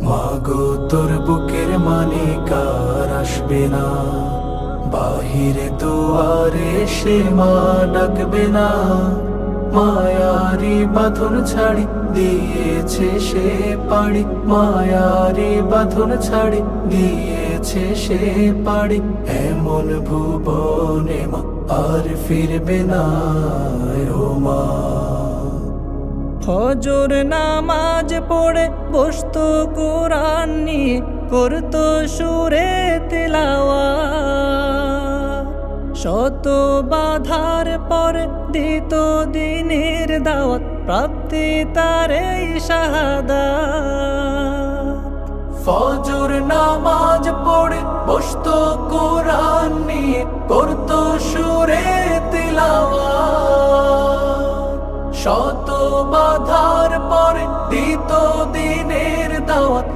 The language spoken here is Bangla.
মাগো তোর বুকের মানিকার আসবে না, বাহিরে দুয়ারে সে মা ডাকবে না। মায়ারি বাঁধন ছাড়ি দিয়েছে সে পাড়ি, মায়ারি বাঁধন ছাড়ি দিয়েছে সে পাড়ি। এমন ভুবনে মা আর ফিরবে না ও মা। ফজর নামাজ পড়ে বসতো কোরআন নিয়ে, করতো সুরে তিলাওয়াত। শত বাধার পরে দিত দিনের দাওয়াত, প্রাপ্তি তার এই শাহাদাত। ফজর নামাজ পড়ে বসতো কোরআন নিয়ে, করতো সুরে তিলাওয়াত। শত বাধার পরে দিত দিনের দাওয়াত,